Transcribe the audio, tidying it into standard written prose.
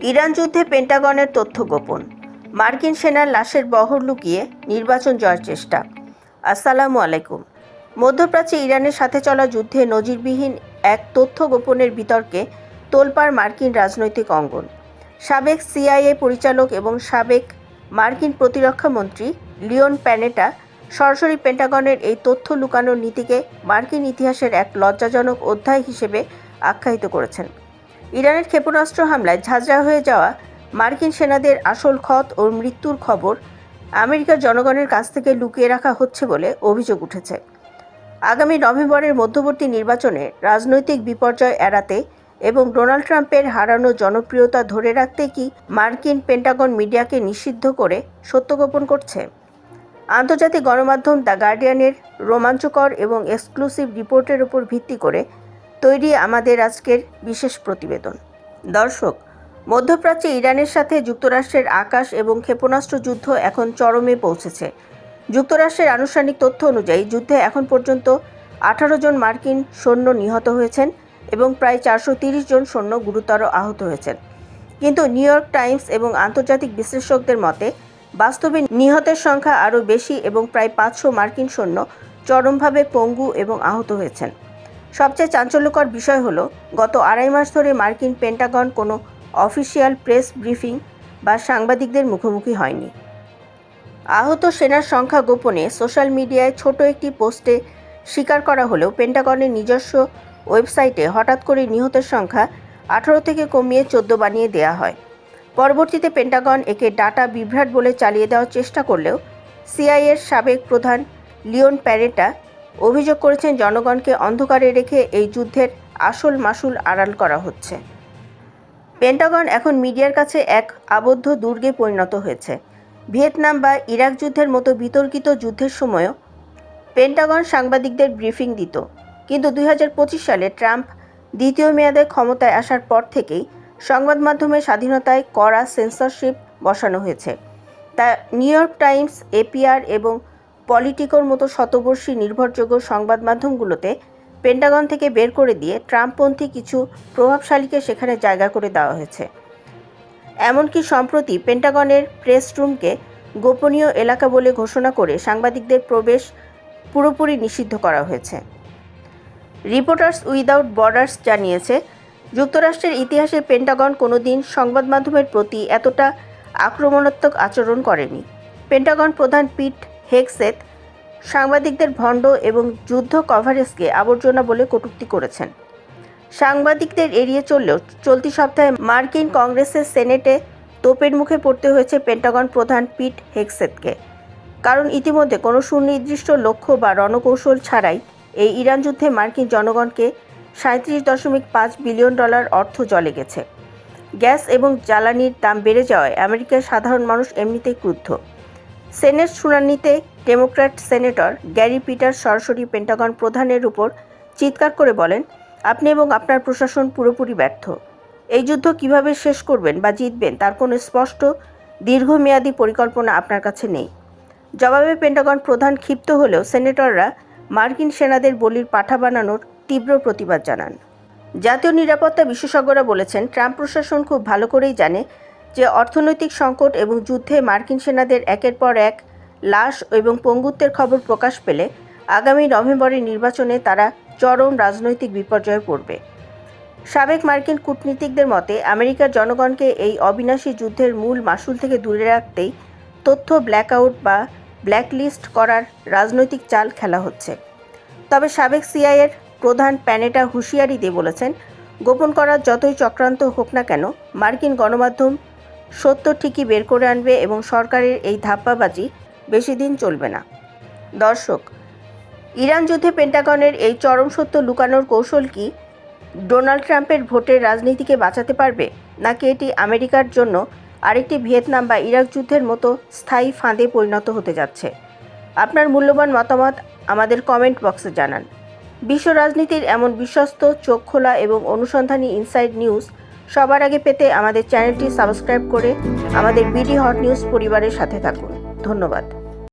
Iran যুদ্ধে পেন্টাগনের তথ্য গোপন, মার্কিন সেনার লাশের বহর লুকিয়ে নির্বাচন জয়ের চেষ্টা। আসসালামু আলাইকুম। মধ্যপ্রাচ্যে ইরানের সাথে চলা যুদ্ধে নজিরবিহীন এক তথ্য গোপনের বিতর্কে তোলপাড় মার্কিন রাজনৈতিক অঙ্গন। সাবেক সিআইএ পরিচালক এবং সাবেক মার্কিন প্রতিরক্ষা মন্ত্রী লিওন প্যানেটা সরাসরি পেন্টাগনের এই তথ্য লুকানোর নীতিকে মার্কিন ইতিহাসের এক লজ্জাজনক অধ্যায় হিসেবে আখ্যায়িত করেছেন। ইরানের ক্ষেপণাস্ত্র হামলায় ঝাঁঝরা হয়ে যাওয়া মার্কিন সেনাদের আসল ক্ষত ও মৃত্যুর খবর আমেরিকার জনগণের কাছ থেকে লুকিয়ে রাখা হচ্ছে বলে অভিযোগ উঠেছে। আগামী নভেম্বরের মধ্যবর্তী নির্বাচনে রাজনৈতিক বিপর্যয় এড়াতে এবং ডোনাল্ড ট্রাম্পের হারানো জনপ্রিয়তা ধরে রাখতে কি মার্কিন পেন্টাগন মিডিয়াকে নিষিদ্ধ করে সত্য গোপন করছে? আন্তর্জাতিক গণমাধ্যম দ্য গার্ডিয়ানের রোমাঞ্চকর এবং এক্সক্লুসিভ রিপোর্টের উপর ভিত্তি করে তৈরি আমাদের আজকের বিশেষ প্রতিবেদন। দর্শক, মধ্যপ্রাচ্যে ইরানের সাথে যুক্তরাষ্ট্রের আকাশ এবং ক্ষেপণাস্ত্র যুদ্ধ এখন চরমে পৌঁছেছে। যুক্তরাষ্ট্রের আনুষ্ঠানিক তথ্য অনুযায়ী যুদ্ধে এখন পর্যন্ত 18 জন মার্কিন সৈন্য নিহত হয়েছেন এবং প্রায় 430 জন সৈন্য গুরুতর আহত হয়েছেন। কিন্তু নিউ ইয়র্ক টাইমস এবং আন্তর্জাতিক বিশ্লেষকদের মতে বাস্তবে নিহতের সংখ্যা আরও বেশি এবং প্রায় 500 মার্কিন সৈন্য চরমভাবে পঙ্গু এবং আহত হয়েছেন। সবচেয়ে চাঞ্চল্যকর বিষয় হলো, গত আড়াই মাস ধরে মার্কিন পেন্টাগন কোনো অফিসিয়াল প্রেস ব্রিফিং বা সাংবাদিকদের মুখোমুখি হয়নি। আহত সেনার সংখ্যা গোপনে সোশ্যাল মিডিয়ায় ছোট একটি পোস্টে স্বীকার করা হলেও পেন্টাগনের নিজস্ব ওয়েবসাইটে হঠাৎ করে নিহতের সংখ্যা 18 থেকে কমিয়ে 14 বানিয়ে দেওয়া হয়। পরবর্তীতে পেন্টাগন একে ডাটা বিভ্রাট বলে চালিয়ে দেওয়ার চেষ্টা করলেও সিআইএর সাবেক প্রধান লিওন প্যানেটা অভিযোগ করেছেন জনগণকে অন্ধকারে রেখে এই যুদ্ধের আসল মাসুল আড়াল করা হচ্ছে। পেন্টাগন এখন মিডিয়ার কাছে এক আবদ্ধ দুর্গে পরিণত হয়েছে। ভিয়েতনাম বা ইরাক যুদ্ধের মতো বিতর্কিত যুদ্ধের সময়ও পেন্টাগন সাংবাদিকদের ব্রিফিং দিত, কিন্তু 2025 সালে ট্রাম্প দ্বিতীয় মেয়াদে ক্ষমতায় আসার পর থেকেই সংবাদ মাধ্যমের স্বাধীনতায় কড়া সেন্সরশিপ বসানো হয়েছে। তা নিউ ইয়র্ক টাইমস, এপিআর এবং পলিটিকোর মতো শতবর্ষী নির্ভরযোগ্য সংবাদ মাধ্যমগুলোতে পেন্টাগন থেকে বের করে দিয়ে ট্রাম্পপন্থী কিছু প্রভাবশালীকে সেখানে জায়গা করে দেওয়া হয়েছে। এমনকি সম্প্রতি পেন্টাগনের প্রেস রুমকে গোপনীয় এলাকা বলে ঘোষণা করে সাংবাদিকদের প্রবেশ পুরোপুরি নিষিদ্ধ করা হয়েছে। রিপোর্টার্স উইদাউট বর্ডার্স জানিয়েছে, যুক্তরাষ্ট্রের ইতিহাসে পেন্টাগন কোনোদিন সংবাদ মাধ্যমের প্রতি এতটা আক্রমণাত্মক আচরণ করেনি। পেন্টাগন প্রধান পিট হেগসেথ সাংবাদিকদের ভণ্ড এবং যুদ্ধ কভারেজকে আবর্জনা বলে কটূক্তি করেছেন। সাংবাদিকদের এড়িয়ে চললেও চলতি সপ্তাহে মার্কিন কংগ্রেসের সেনেটে তোপের মুখে পড়তে হয়েছে পেন্টাগন প্রধান পিট হেগসেথকে, কারণ ইতিমধ্যে কোনো সুনির্দিষ্ট লক্ষ্য বা রণকৌশল ছাড়াই এই ইরান যুদ্ধে মার্কিন জনগণকে $37.5 বিলিয়ন অর্থ জলে গেছে। গ্যাস এবং জ্বালানির দাম বেড়ে যাওয়ায় আমেরিকার সাধারণ মানুষ এমনিতেই ক্রুদ্ধ। সেনেট শুনানিতে ডেমোক্র্যাট সেনেটর গ্যারি পিটার সরাসরি পেন্টাগন প্রধানের উপর চিৎকার করে বলেন, আপনি এবং আপনার প্রশাসন পুরোপুরি ব্যর্থ। এই যুদ্ধ কিভাবে শেষ করবেন বা জিতবেন তার কোনো স্পষ্ট দীর্ঘমেয়াদী পরিকল্পনা আপনার কাছে নেই। জবাবে পেন্টাগন প্রধান ক্ষিপ্ত হলেও সেনেটররা মার্কিন সেনাদের বলির পাঠা বানানোর তীব্র প্রতিবাদ জানান। জাতীয় নিরাপত্তা বিশেষজ্ঞরা বলেছেন, ট্রাম্প প্রশাসন খুব ভালো করেই জানে যে অর্থনৈতিক সংকট এবং যুদ্ধে মার্কিন সেনাদের একের পর এক লাশ এবং পঙ্গুত্বের খবর প্রকাশ পেলে আগামী নভেম্বরের নির্বাচনে তারা চরম রাজনৈতিক বিপর্যয়ে পড়বে। সাবেক মার্কিন কূটনীতিকদের মতে আমেরিকার জনগণকে এই অবিনাশী যুদ্ধের মূল মাসুল থেকে দূরে রাখতেই তথ্য ব্ল্যাকআউট বা ব্ল্যাকলিস্ট করার রাজনৈতিক চাল খেলা হচ্ছে। তবে সাবেক সিআইএর প্রধান প্যানেটা হুঁশিয়ারি দিয়ে বলেছেন, গোপন করার যতই চক্রান্ত হোক না কেন মার্কিন গণমাধ্যম সত্য ঠিকই বের করে আনবে এবং সরকারের এই ধাপ্পাবাজি বেশি দিন চলবে না। দর্শক, ইরান যুদ্ধে পেন্টাগনের এই চরম সত্য লুকানোর কৌশল কি ডোনাল্ড ট্রাম্পের ভোটের রাজনীতিকে বাঁচাতে পারবে, নাকি এটি আমেরিকার জন্য আরেকটি ভিয়েতনাম বা ইরাক যুদ্ধের মতো স্থায়ী ফাঁদে পরিণত হতে যাচ্ছে? আপনার মূল্যবান মতামত আমাদের কমেন্ট বক্সে জানান। বিশ্ব রাজনীতির এমন বিশ্বস্ত, চোখ খোলা এবং অনুসন্ধানী ইনসাইড নিউজ সবার আগে পেতে আমাদের চ্যানেলটি সাবস্ক্রাইব করে আমাদের বিডি হট নিউজ পরিবারের সাথে থাকুন। ধন্যবাদ।